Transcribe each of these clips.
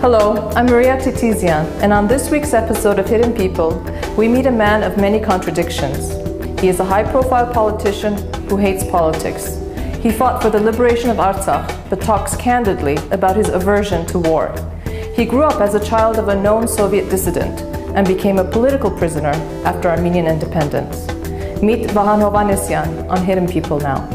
Hello, I'm Maria Titizian, and on this week's episode of Hidden People, we meet a man of many contradictions. He is a high-profile politician who hates politics. He fought for the liberation of Artsakh, but talks candidly about his aversion to war. He grew up as a child of a known Soviet dissident and became a political prisoner after Armenian independence. Meet Vahán Hovhannisian on Hidden People now.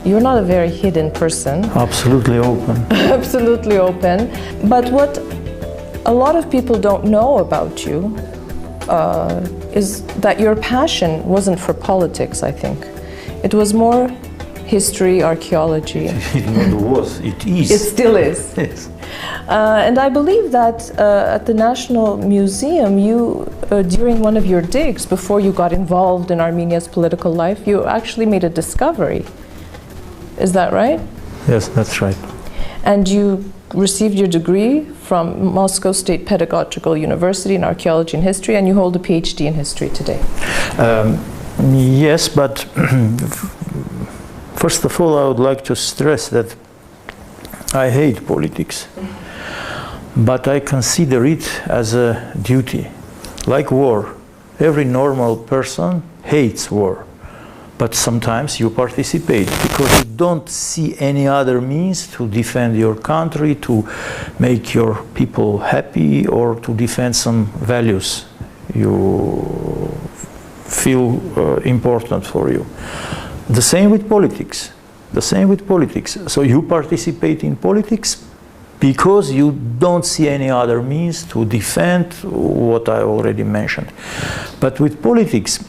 You're not a very hidden person. Absolutely open. Absolutely open. But what a lot of people don't know about you is that your passion wasn't for politics, I think. It was more history, archaeology. It not was, it is. It still is. Yes. And I believe that at the National Museum, you, during one of your digs, before you got involved in Armenia's political life, you actually made a discovery. Is that right? Yes, that's right. And you received your degree from Moscow State Pedagogical University in Archaeology and History, and you hold a PhD in History today. Yes, but first of all, I would like to stress that I hate politics, but I consider it as a duty, like war. Every normal person hates war. But sometimes you participate because you don't see any other means to defend your country, to make your people happy, or to defend some values you feel important for you. The same with politics. The same with politics. So you participate in politics because you don't see any other means to defend what I already mentioned. But with politics,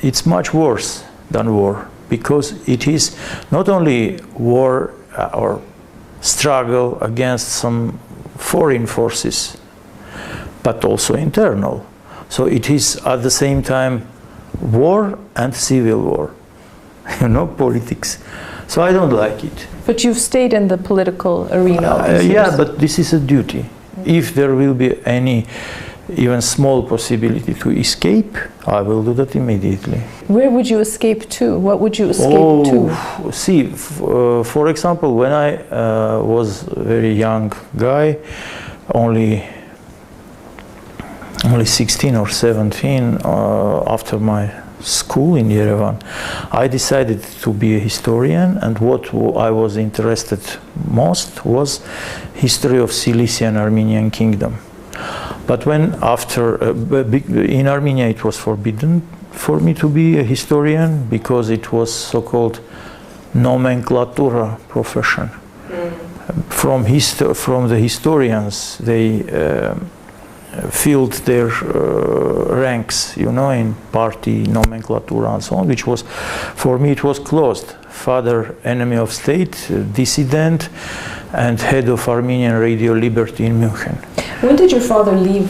it's much worse than war, because it is not only war or struggle against some foreign forces, but also internal. So it is at the same time war and civil war, politics. So I don't like it. But you've stayed in the political arena. Yeah, but this is a duty. If there will be any even small possibility to escape, I will do that immediately. Where would you escape to? What would you escape to? See, for example, when I was a very young guy, only 16 or 17, after my school in Yerevan, I decided to be a historian, and what I was interested most was history of Cilicia and Armenian kingdom. But when in Armenia it was forbidden for me to be a historian because it was so-called nomenclatura profession. From the historians, they filled their ranks, in party nomenclatura and so on, which was, for me it was closed. Father, enemy of state, dissident, and head of Armenian Radio Liberty in München. When did your father leave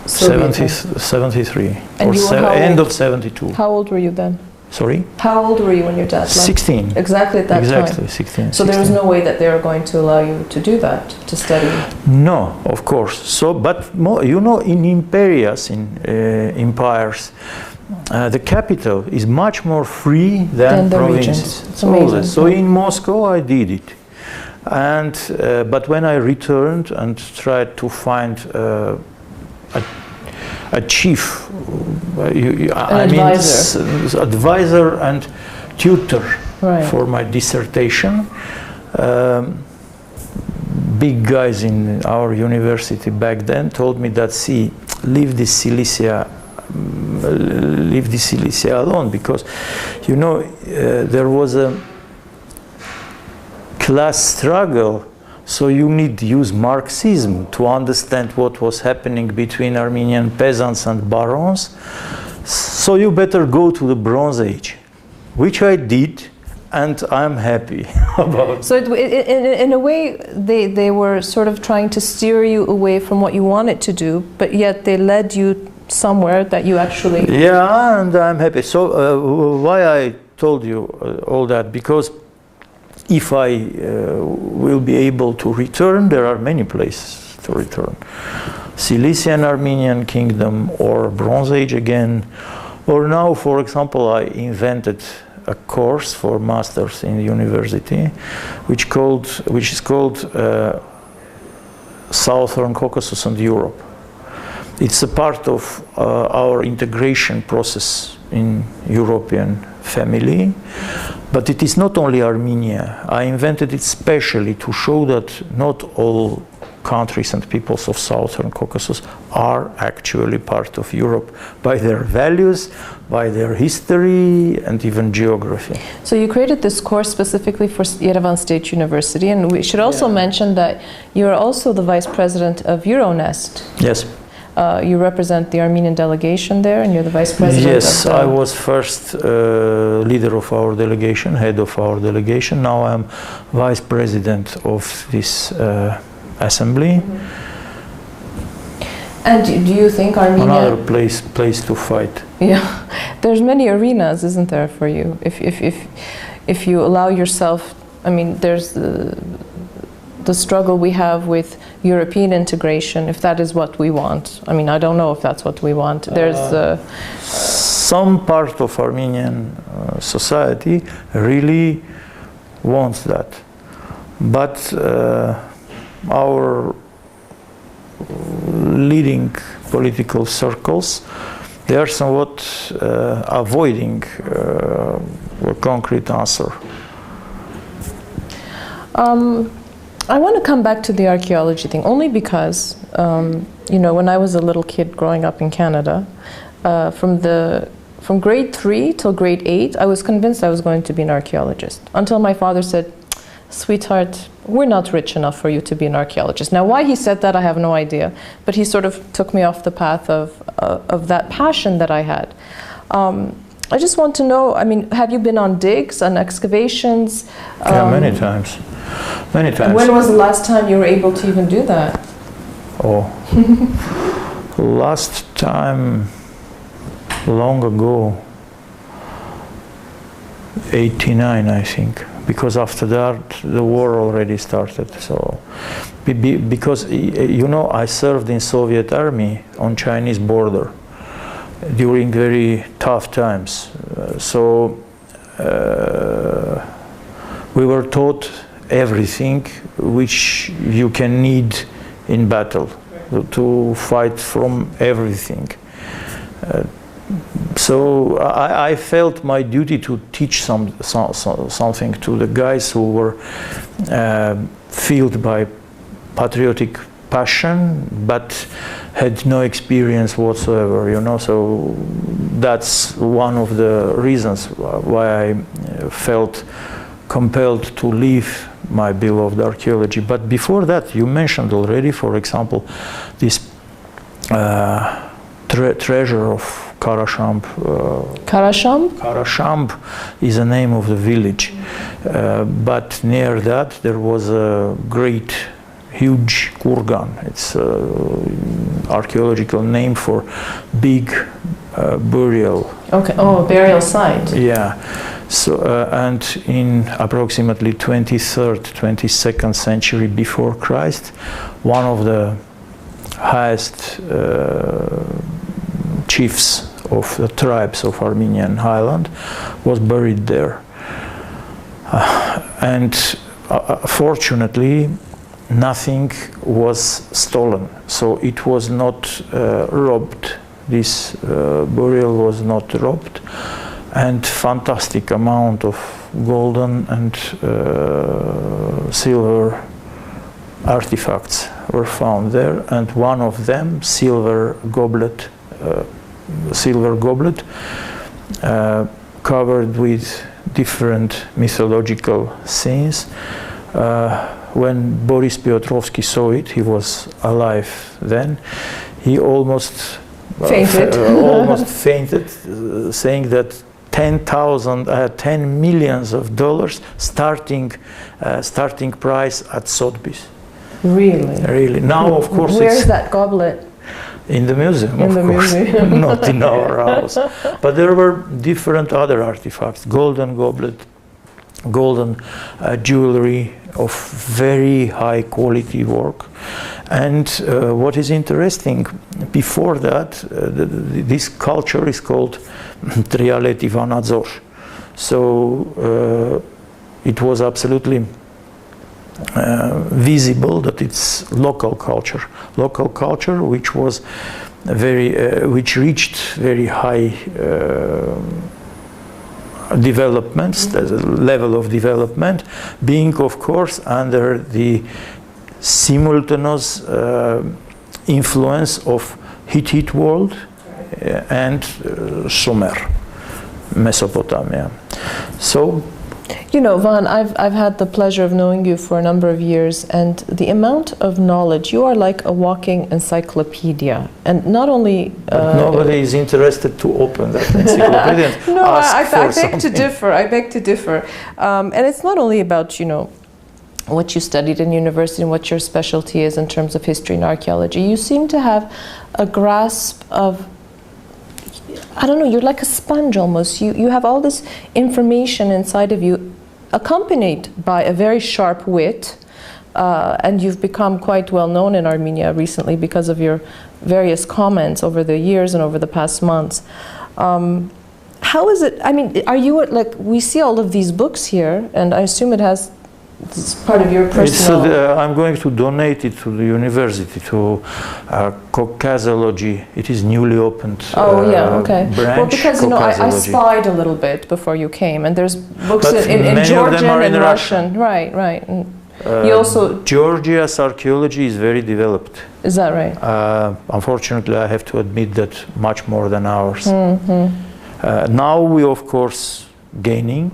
Soviet? 73, and or end of 72. How old were you then? Sorry? How old were you when your dad left? 16. Exactly at that time? Exactly, 16. So there was no way that they were going to allow you to do that, to study? No, of course. So, but in imperias, in empires, the capital is much more free than the provinces. Regions. It's amazing. So in Moscow I did it. And but when I returned and tried to find a chief, advisor and tutor for my dissertation, big guys in our university back then told me that, see, leave this Cilicia alone, because there was a class struggle, so you need to use Marxism to understand what was happening between Armenian peasants and barons. So you better go to the Bronze Age, which I did, and I'm happy about. So in a way, they were sort of trying to steer you away from what you wanted to do, but yet they led you somewhere that you actually... Yeah, and I'm happy. So why I told you all that, because if I will be able to return, there are many places to return. Cilician Armenian Kingdom, or Bronze Age again, or now, for example, I invented a course for masters in the university, which is called Southern Caucasus and Europe. It's a part of our integration process in European family, but it is not only Armenia. I invented it specially to show that not all countries and peoples of Southern Caucasus are actually part of Europe by their values, by their history, and even geography. So you created this course specifically for Yerevan State University, and we should also mention that you are also the vice president of Euronest. Yes. You represent the Armenian delegation there, and you're the vice president. Yes, I was first leader of our delegation, head of our delegation. Now I'm vice president of this assembly. And do you think Armenia... Another place to fight. Yeah, there's many arenas, isn't there, for you? If you allow yourself, I mean, there's the struggle we have with European integration, if that is what we want. I mean, I don't know if that's what we want. There's some part of Armenian society really wants that, but our leading political circles, they are somewhat avoiding a concrete answer. I want to come back to the archaeology thing only because, you know, when I was a little kid growing up in Canada, from grade 3 till grade 8, I was convinced I was going to be an archaeologist until my father said, "Sweetheart, we're not rich enough for you to be an archaeologist." Now, why he said that, I have no idea, but he sort of took me off the path of that passion that I had. I just want to know, I mean, have you been on digs, on excavations? Yeah, many times. Many times. When was the last time you were able to even do that? Oh, last time, long ago, 89, I think. Because after that, the war already started. So, because, you know, I served in Soviet army on Chinese border during very tough times. We were taught everything which you can need in battle, to fight from everything. So I felt my duty to teach something to the guys who were filled by patriotic passion, but had no experience whatsoever, you know. So that's one of the reasons why I felt compelled to leave my beloved archaeology. But before that, you mentioned already, for example, this treasure of Karashamb. Karashamb? Karashamb is the name of the village, but near that there was a great, huge kurgan. It's an archaeological name for big burial. Okay. Oh, burial site. Yeah. So and in approximately 23rd, 22nd century before Christ, one of the highest chiefs of the tribes of Armenian highland was buried there. And fortunately, nothing was stolen. So it was not robbed. This burial was not robbed. And fantastic amount of golden and silver artifacts were found there, and one of them, silver goblet, covered with different mythological scenes. When Boris Piotrovsky saw it, he was alive then, he almost fainted, saying that 10 millions of dollars starting price at Sotheby's. Really? Really. Now, of course, where's that goblet? In the museum, of course, not in our house. But there were different other artifacts: golden goblet, golden jewelry of very high quality work. And what is interesting, before that, this culture is called Trialet Ivanadzor. So it was absolutely visible that it's local culture which was which reached very high developments, the level of development, being of course under the simultaneous influence of Hittite world and Sumer, Mesopotamia. So, you know, Vahn, I've had the pleasure of knowing you for a number of years, and the amount of knowledge, you are like a walking encyclopedia. And not only... nobody is interested to open that encyclopedia and no, ask I for beg to differ. I beg to differ. And it's not only about, you know, what you studied in university and what your specialty is in terms of history and archaeology. You seem to have a grasp of, I don't know, you're like a sponge almost. You have all this information inside of you, accompanied by a very sharp wit, and you've become quite well known in Armenia recently because of your various comments over the years and over the past months. How is it, I mean, are you, like, we see all of these books here, and I assume it's part of your personal... I'm going to donate it to the university, to Caucasology. It is newly opened branch. Well, because, you know, I spied a little bit before you came, and there's books in Georgian and Russian. Right, right. And you also... Georgia's archaeology is very developed. Is that right? Unfortunately, I have to admit that much more than ours. Now we, of course, gaining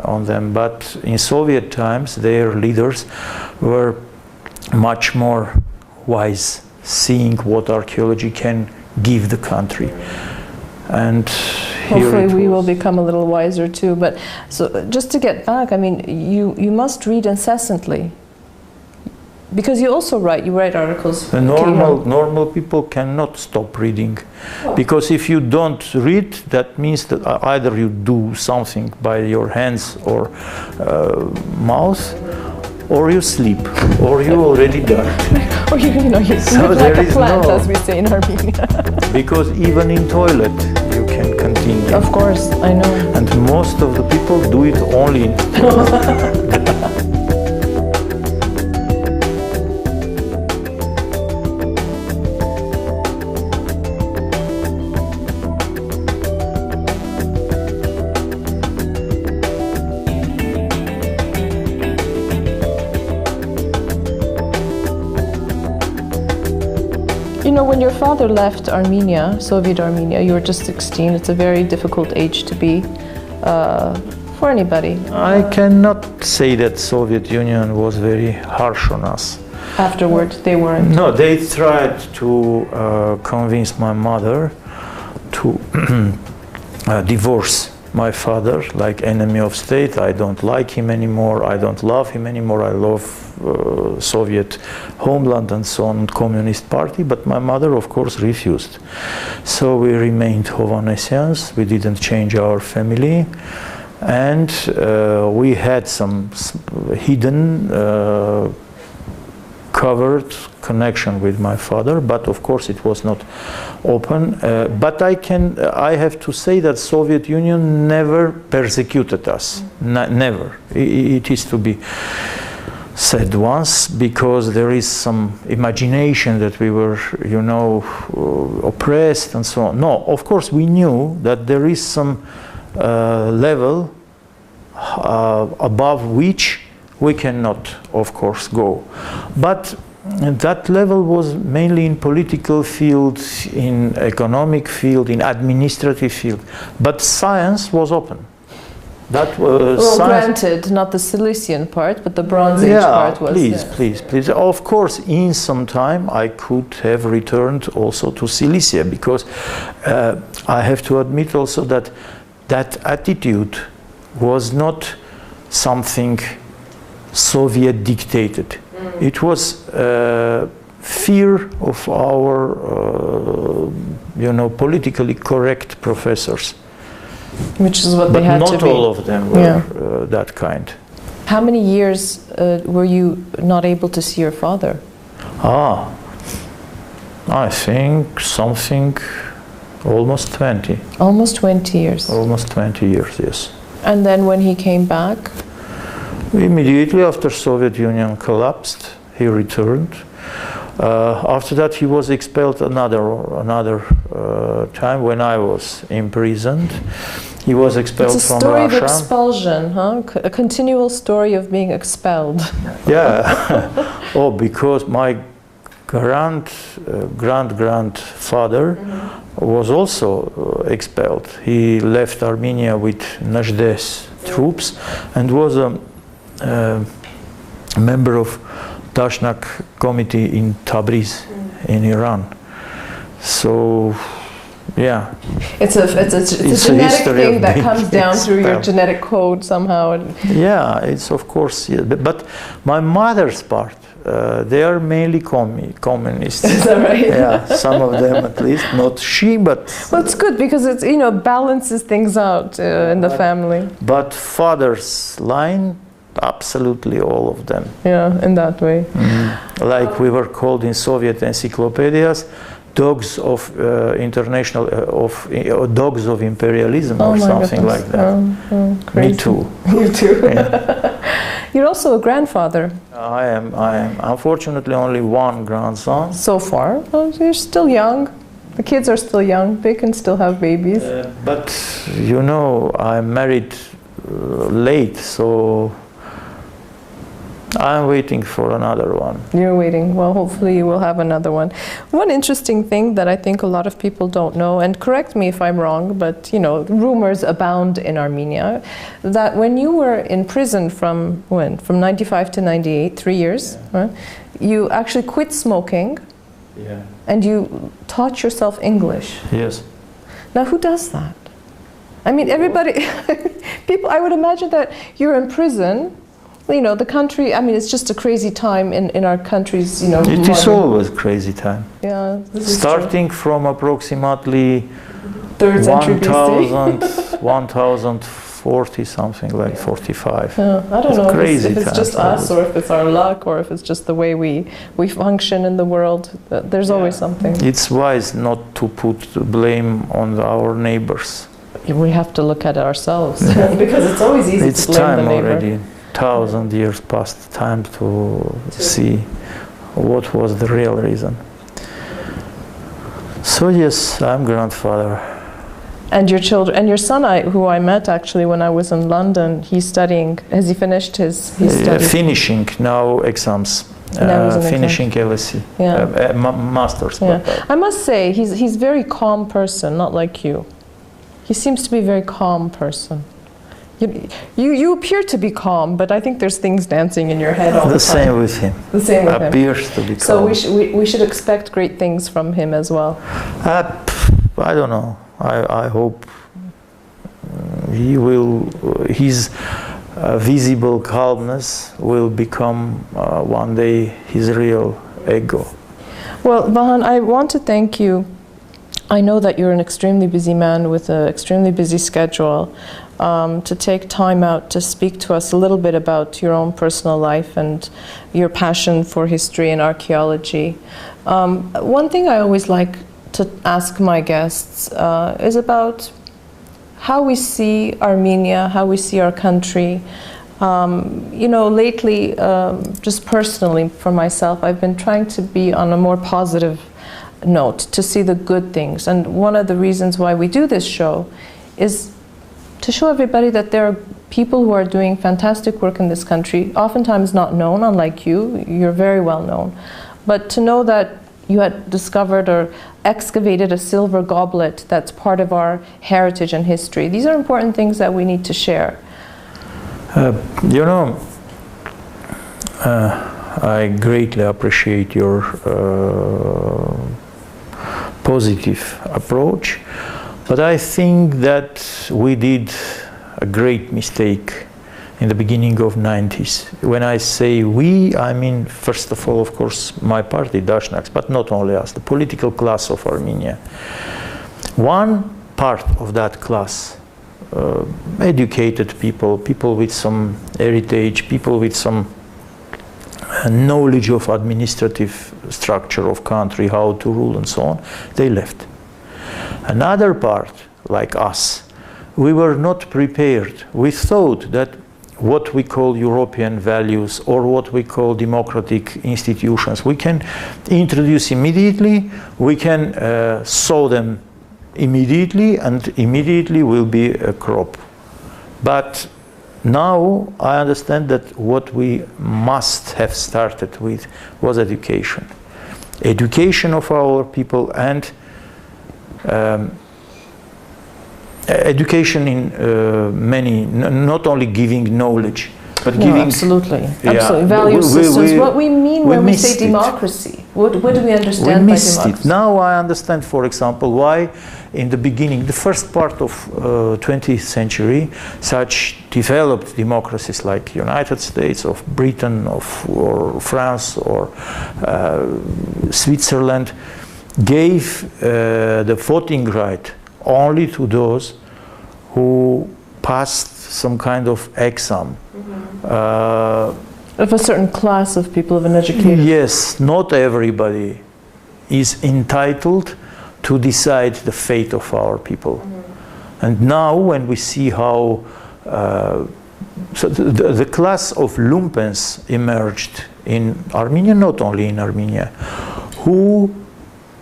on them, but in Soviet times their leaders were much more wise, seeing what archaeology can give the country. And hopefully we will become a little wiser too. But so just to get back, I mean, you must read incessantly, because you also write articles. The normal people cannot stop reading, because if you don't read, that means that either you do something by your hands or mouth, or you sleep, or you already done. Or you sleep like a plant, as we say in Armenia. Because even in toilet you can continue. Of course, I know. And most of the people do it only in toilet. You know, when your father left Armenia, Soviet Armenia, you were just 16. It's a very difficult age to be for anybody. I cannot say that Soviet Union was very harsh on us. Afterwards, they weren't? No, they tried to convince my mother to divorce my father, like enemy of state. I don't like him anymore, I don't love him anymore, I love Soviet homeland and so on, Communist Party, but my mother of course refused. So we remained Hovhannisians, we didn't change our family, and we had some hidden covered connection with my father, but of course it was not open. But I have to say that Soviet Union never persecuted us, never. It is to be said once, because there is some imagination that we were, you know, oppressed and so on. No, of course we knew that there is some level above which we cannot, of course, go. But that level was mainly in political field, in economic field, in administrative field. But science was open. That was well, granted, not the Silesian part, but the Bronze Age part was. Please. Of course, in some time I could have returned also to Cilicia, because I have to admit also that that attitude was not something Soviet dictated. It was fear of our, you know, politically correct professors. Which is what they had to be. But not all of them were that kind. How many years were you not able to see your father? I think something almost 20. Almost 20 years. Almost 20 years, yes. And then when he came back? Immediately after Soviet Union collapsed, he returned. After that, he was expelled another time when I was imprisoned. He was expelled from Russia. It's a story of expulsion, huh? A continual story of being expelled. Yeah. Oh, because my grandfather was also expelled. He left Armenia with Najde's troops and was a member of Dashnak committee in Tabriz, in Iran. So, yeah. It's a genetic thing that comes down through your genetic code somehow. Yeah, it's of course. Yeah. But my mother's part, they are mainly communists. Is that right? Yeah, some of them at least. Not she, but. Well, it's good because it's balances things out in the family. But father's line. Absolutely all of them. Yeah, in that way. Like we were called in Soviet encyclopedias, dogs of dogs of imperialism or something like that. Me too. You too. Yeah. You're also a grandfather. I am. Unfortunately, only one grandson. So far, well, you're still young. The kids are still young. They can still have babies. But I'm married late, so. I'm waiting for another one. You're waiting. Well, hopefully you will have another one. One interesting thing that I think a lot of people don't know, and correct me if I'm wrong, but rumors abound in Armenia, that when you were in prison from 95 to 98, 3 years, right, you actually quit smoking, and you taught yourself English. Yes. Now, who does that? I mean, everybody, people, I would imagine that you're in prison. The country, I mean, it's just a crazy time in our country's, It is always a crazy time. Yeah. Starting from approximately 3rd century BC. 1040 something like 45. Yeah, I don't know if it's just always. us or if it's our luck or if it's just the way we function in the world. There's always something. It's wise not to put blame on our neighbors. We have to look at it ourselves because it's always easy to blame the neighbor. Already. 1,000 years past, time to see what was the real reason. So yes, I'm grandfather. And your children, and your son, who I met actually when I was in London, he's studying. Has he finished his studies? Finishing now exams. Finishing LSE, masters. Yeah. I must say, he's a very calm person, not like you. He seems to be a very calm person. You appear to be calm, but I think there's things dancing in your head all the time. The same with him. The same with him. Appears to be calm. So we should expect great things from him as well. I don't know. I hope his visible calmness will become one day his real ego. Well, Vahan, I want to thank you. I know that you're an extremely busy man with an extremely busy schedule. To take time out to speak to us a little bit about your own personal life and your passion for history and archaeology. One thing I always like to ask my guests is about how we see Armenia, how we see our country. Lately, just personally for myself, I've been trying to be on a more positive note, to see the good things. And one of the reasons why we do this show is to show everybody that there are people who are doing fantastic work in this country, oftentimes not known, unlike you. You're very well known. But to know that you had discovered or excavated a silver goblet that's part of our heritage and history. These are important things that we need to share. I greatly appreciate your positive approach. But I think that we did a great mistake in the beginning of 90s. When I say we, I mean, first of all, of course, my party, Dashnaks, but not only us, the political class of Armenia. One part of that class, educated people, people with some heritage, people with some knowledge of administrative structure of country, how to rule and so on, they left. Another part, like us, we were not prepared. We thought that what we call European values or what we call democratic institutions, we can introduce immediately, we can sow them immediately, and immediately will be a crop. But now I understand that what we must have started with was education. Education of our people, and education in many, not only giving knowledge, but giving... Absolutely, yeah, absolutely. Value systems. What we mean when we say democracy. What do we understand by democracy? Now I understand, for example, why in the beginning, the first part of 20th century, such developed democracies like United States, of Britain, or France, or Switzerland, gave the voting right only to those who passed some kind of exam. Of a certain class of people, of an educated. Yes, not everybody is entitled to decide the fate of our people. And now when we see how so the class of lumpens emerged in Armenia, not only in Armenia, who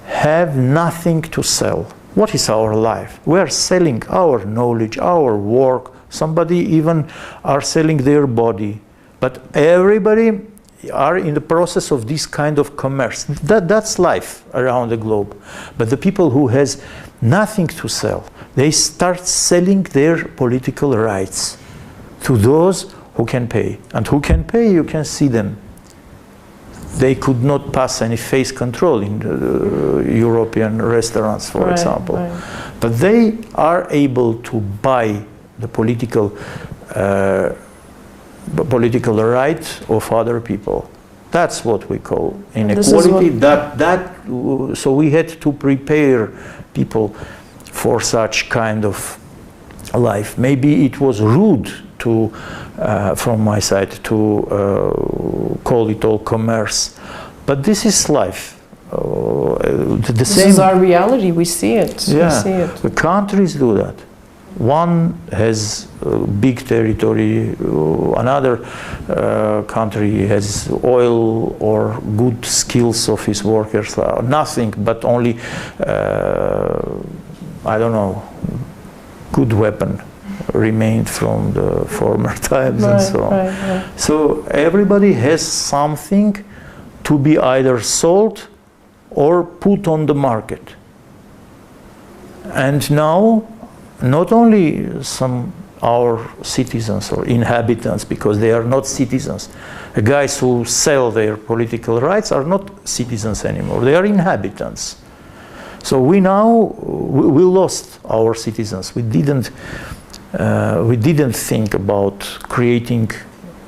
have nothing to sell. What is our life? We are selling our knowledge, our work. Somebody even are selling their body. But everybody are in the process of this kind of commerce. That's life around the globe. But the people who has nothing to sell, they start selling their political rights to those who can pay. And who can pay, you can see them. They could not pass any face control in the European restaurants, for example. Right. But they are able to buy the political right of other people. That's what we call inequality. So we had to prepare people for such kind of life. Maybe it was rude to, from my side, to call it all commerce, but this is life. This is our reality. We see it. Yeah, we see it. The countries do that. One has big territory, another country has oil or good skills of his workers, nothing but only, I don't know, good weapon remained from the former times and so on. Right. So everybody has something to be either sold or put on the market. And now, not only our citizens or inhabitants, because they are not citizens. The guys who sell their political rights are not citizens anymore. They are inhabitants. So we lost our citizens. We didn't think about creating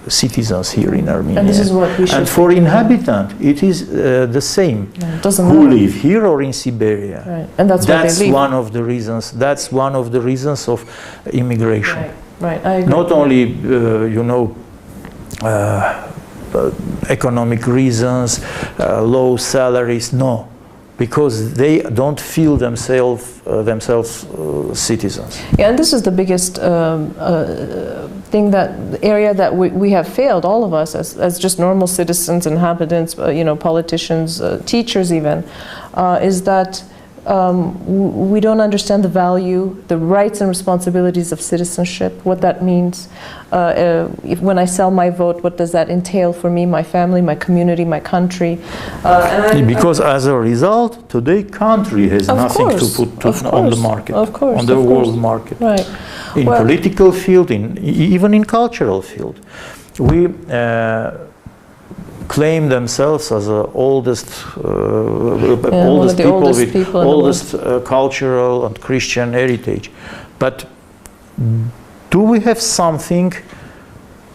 citizens here in Armenia. And this is what we should. And for inhabitant, it is the same. Yeah, it doesn't who matter. live here or in Siberia. Right. And that's why they leave. One of the reasons. That's one of the reasons of immigration. Right. I agree. Not only economic reasons, low salaries. No. Because they don't feel themselves citizens. Yeah, and this is the biggest area that we have failed, all of us, as just normal citizens, inhabitants, politicians, teachers even, is that we don't understand the value, the rights and responsibilities of citizenship, what that means. When I sell my vote, what does that entail for me, my family, my community, my country? Because as a result, today country has nothing to put on the market, on the world market. Right. In political field, even in cultural field. We claim themselves as the oldest people with oldest cultural and Christian heritage. But do we have something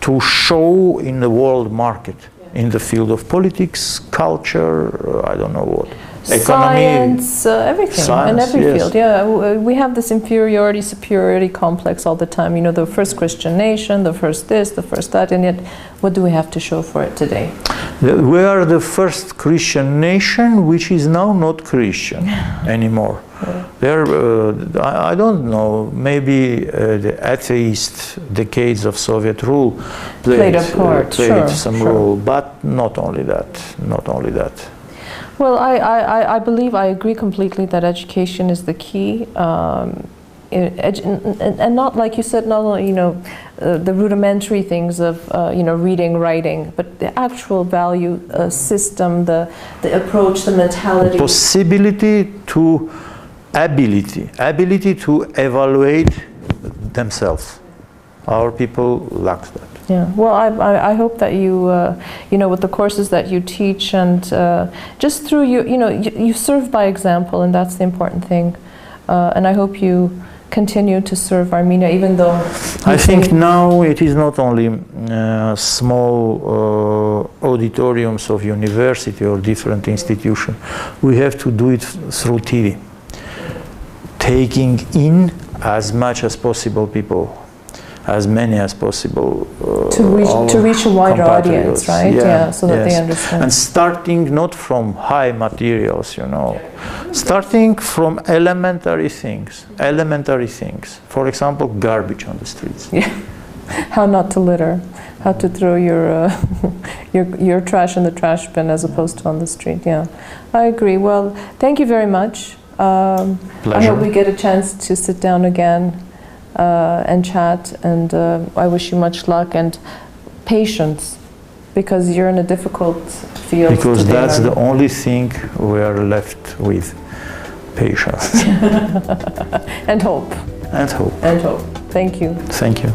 to show in the world market, in the field of politics, culture, I don't know what? Economy, science, everything, in every field. Yeah, we have this inferiority, superiority complex all the time. The first Christian nation, the first this, the first that, and yet, what do we have to show for it today? We are the first Christian nation which is now not Christian anymore. There, I don't know, maybe the atheist decades of Soviet rule played some role, but not only that, not only that. Well, I believe, I agree completely that education is the key. And not, like you said, not only, the rudimentary things of, reading, writing, but the actual value system, the approach, the mentality. Possibility to ability to evaluate themselves. Our people lack that. Yeah. Well, I hope that you, with the courses that you teach and just through you serve by example, and that's the important thing. And I hope you continue to serve Armenia, even though I think now it is not only small auditoriums of university or different institutions. We have to do it through TV, taking in as much as possible people, as many as possible. To reach a wider audience, right? Yeah, so that they understand. And starting not from high materials, starting from elementary things. For example, garbage on the streets. Yeah. How not to litter, how to throw your your trash in the trash bin as opposed to on the street. Yeah, I agree. Well, thank you very much. Pleasure. I hope we get a chance to sit down again and chat, and I wish you much luck and patience, because you're in a difficult field. Because that's the only thing we are left with, patience. And hope. And hope. And hope. Thank you. Thank you.